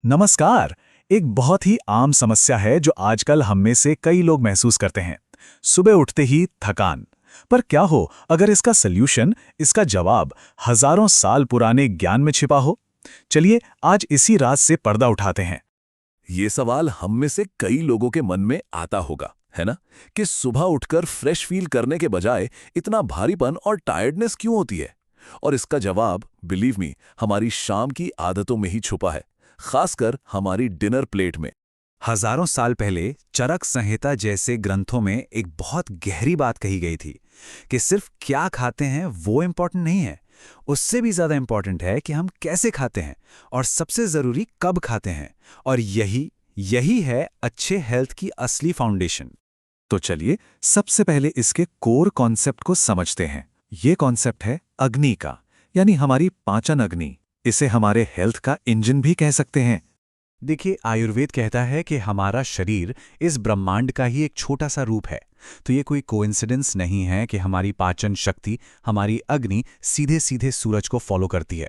नमस्कार। एक बहुत ही आम समस्या है जो आजकल हम में से कई लोग महसूस करते हैं। सुबह उठते ही थकान। पर क्या हो अगर इसका सल्यूशन, इसका जवाब हजारों साल पुराने ज्ञान में छिपा हो? चलिए आज इसी राज से पर्दा उठाते हैं। ये सवाल हम में से कई लोगों के मन में आता होगा, है ना? कि सुबह उठकर फ्रेश फील करने के बजाय इतना भारीपन और टायर्डनेस क्यों होती है? और इसका जवाब, बिलीव मी, हमारी शाम की आदतों में ही छुपा है, खासकर हमारी डिनर प्लेट में। हजारों साल पहले चरक संहिता जैसे ग्रंथों में एक बहुत गहरी बात कही गई थी कि सिर्फ क्या खाते हैं वो इम्पोर्टेंट नहीं है। उससे भी ज्यादा इम्पोर्टेंट है कि हम कैसे खाते हैं और सबसे जरूरी कब खाते हैं। और यही यही है अच्छे हेल्थ की असली फाउंडेशन। तो चलिए सबसे पहले इसके कोर कॉन्सेप्ट को समझते हैं। ये कॉन्सेप्ट है अग्नि का, यानी हमारी पाचन अग्नि। इसे हमारे हेल्थ का इंजन भी कह सकते हैं। देखिए, आयुर्वेद कहता है कि हमारा शरीर इस ब्रह्मांड का ही एक छोटा सा रूप है। तो ये कोई कोइंसिडेंस नहीं है कि हमारी पाचन शक्ति, हमारी अग्नि सीधे सीधे सूरज को फॉलो करती है।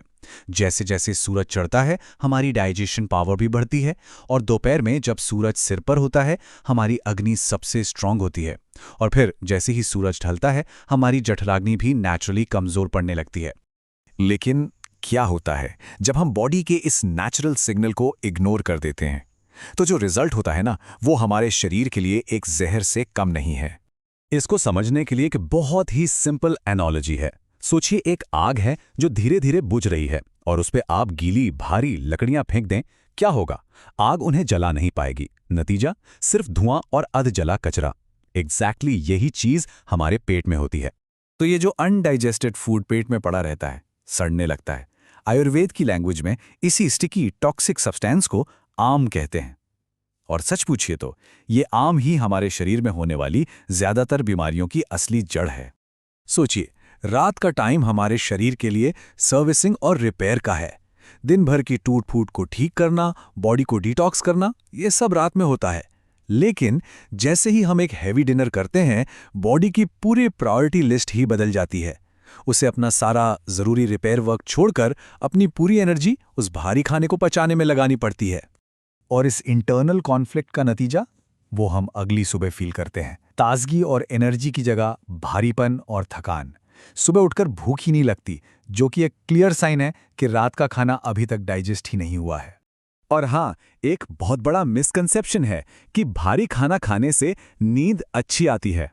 जैसे जैसे सूरज चढ़ता है हमारी डाइजेशन पावर भी बढ़ती है, और दोपहर में जब सूरज सिर पर होता है हमारी अग्नि सबसे स्ट्रांग होती है। और फिर जैसे ही सूरज ढलता है हमारी जठराग्नि भी नेचुरली कमजोर पड़ने लगती है। लेकिन क्या होता है जब हम बॉडी के इस नेचुरल सिग्नल को इग्नोर कर देते हैं? तो जो रिजल्ट होता है ना, वो हमारे शरीर के लिए एक जहर से कम नहीं है। इसको समझने के लिए एक बहुत ही सिंपल एनालॉजी है। सोचिए, एक आग है जो धीरे धीरे बुझ रही है और उस पे आप गीली भारी लकड़ियां फेंक दें, क्या होगा? आग उन्हें जला नहीं पाएगी। नतीजा सिर्फ धुआं और अध जला कचरा। एग्जैक्टली यही चीज हमारे पेट में होती है। तो ये जो अनडाइजेस्टेड फूड पेट में पड़ा रहता है, सड़ने लगता है, आयुर्वेद की लैंग्वेज में इसी स्टिकी टॉक्सिक सब्सटेंस को आम कहते हैं। और सच पूछिए तो ये आम ही हमारे शरीर में होने वाली ज्यादातर बीमारियों की असली जड़ है। सोचिए, रात का टाइम हमारे शरीर के लिए सर्विसिंग और रिपेयर का है। दिन भर की टूट फूट को ठीक करना, बॉडी को डिटॉक्स करना, ये सब रात में होता है। लेकिन जैसे ही हम एक हैवी डिनर करते हैं, बॉडी की पूरी प्रायोरिटी लिस्ट ही बदल जाती है। उसे अपना सारा जरूरी रिपेयर वर्क छोड़कर अपनी पूरी एनर्जी उस भारी खाने को पचाने में लगानी पड़ती है। और इस इंटरनल कॉन्फ्लिक्ट का नतीजा वो हम अगली सुबह फील करते हैं। ताजगी और एनर्जी की जगह भारीपन और थकान। सुबह उठकर भूख ही नहीं लगती, जो कि एक क्लियर साइन है कि रात का खाना अभी तक डाइजेस्ट ही नहीं हुआ है। और हाँ, एक बहुत बड़ा मिसकंसेप्शन है कि भारी खाना खाने से नींद अच्छी आती है।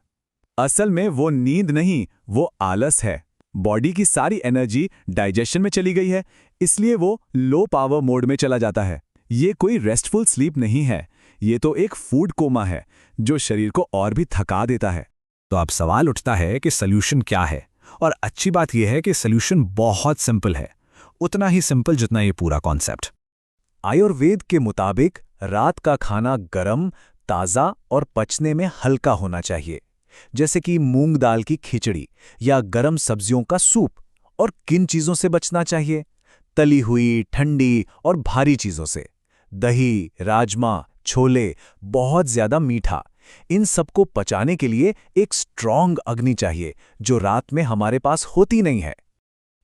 असल में वो नींद नहीं, वो आलस है। बॉडी की सारी एनर्जी डाइजेशन में चली गई है, इसलिए वो लो पावर मोड में चला जाता है। ये कोई रेस्टफुल स्लीप नहीं है, ये तो एक फूड कोमा है जो शरीर को और भी थका देता है। तो अब सवाल उठता है कि सल्यूशन क्या है? और अच्छी बात यह है कि सल्यूशन बहुत सिंपल है, उतना ही सिंपल जितना ये पूरा कॉन्सेप्ट। आयुर्वेद के मुताबिक रात का खाना गरम, ताज़ा और पचने में हल्का होना चाहिए, जैसे कि मूंग दाल की खिचड़ी या गरम सब्जियों का सूप। और किन चीज़ों से बचना चाहिए? तली हुई, ठंडी और भारी चीज़ों से। दही, राजमा, छोले, बहुत ज़्यादा मीठा, इन सबको पचाने के लिए एक स्ट्रॉन्ग अग्नि चाहिए जो रात में हमारे पास होती नहीं है।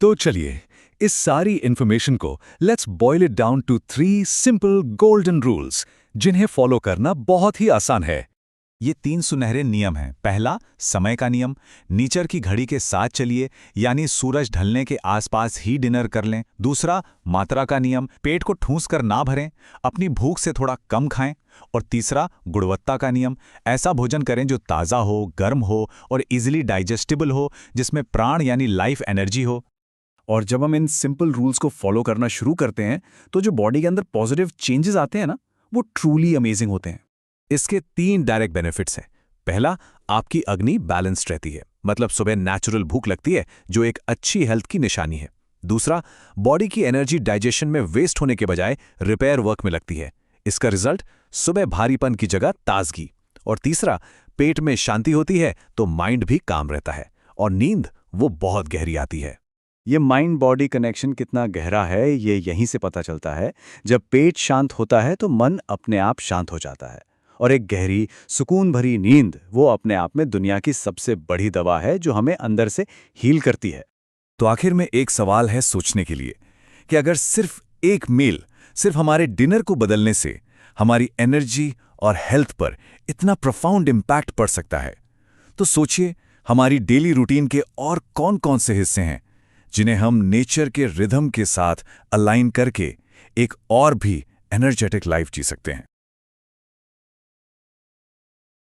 तो चलिए, इस सारी इंफॉर्मेशन को let's boil it down to 3 simple golden rules, जिन्हें फॉलो करना बहुत ही आसान है। ये 3 सुनहरे नियम हैं। पहला, समय का नियम। नीचर की घड़ी के साथ चलिए, यानी सूरज ढलने के आसपास ही डिनर कर लें। दूसरा, मात्रा का नियम। पेट को ठूंस कर ना भरें, अपनी भूख से थोड़ा कम खाएं। और तीसरा, गुणवत्ता का नियम। ऐसा भोजन करें जो ताज़ा हो, गर्म हो और इजीली डाइजेस्टिबल हो, जिसमें प्राण यानी लाइफ एनर्जी हो। और जब हम इन सिंपल रूल्स को फॉलो करना शुरू करते हैं, तो जो बॉडी के अंदर पॉजिटिव चेंजेस आते हैं ना, वो ट्रूली अमेजिंग होते हैं। इसके 3 डायरेक्ट बेनिफिट्स हैं। पहला, आपकी अग्नि बैलेंस्ड रहती है, मतलब सुबह नेचुरल भूख लगती है, जो एक अच्छी हेल्थ की निशानी है। दूसरा, बॉडी की एनर्जी डाइजेशन में वेस्ट होने के बजाय रिपेयर वर्क में लगती है। इसका रिजल्ट, सुबह भारीपन की जगह ताजगी। और तीसरा, पेट में शांति होती है तो माइंड भी काम रहता है और नींद वो बहुत गहरी आती है। ये माइंड बॉडी कनेक्शन कितना गहरा है, ये यहीं से पता चलता है। जब पेट शांत होता है तो मन अपने आप शांत हो जाता है, और एक गहरी सुकून भरी नींद वो अपने आप में दुनिया की सबसे बड़ी दवा है जो हमें अंदर से हील करती है। तो आखिर में एक सवाल है सोचने के लिए कि अगर सिर्फ एक मील सिर्फ हमारे डिनर को बदलने से हमारी एनर्जी और हेल्थ पर इतना प्रोफाउंड इम्पैक्ट पड़ सकता है। तो सोचिए, हमारी डेली रूटीन के और कौन-कौन से हिस्से हैं जिन्हें हम नेचर के रिदम के साथ अलाइन करके एक और भी एनर्जेटिक लाइफ जी सकते हैं।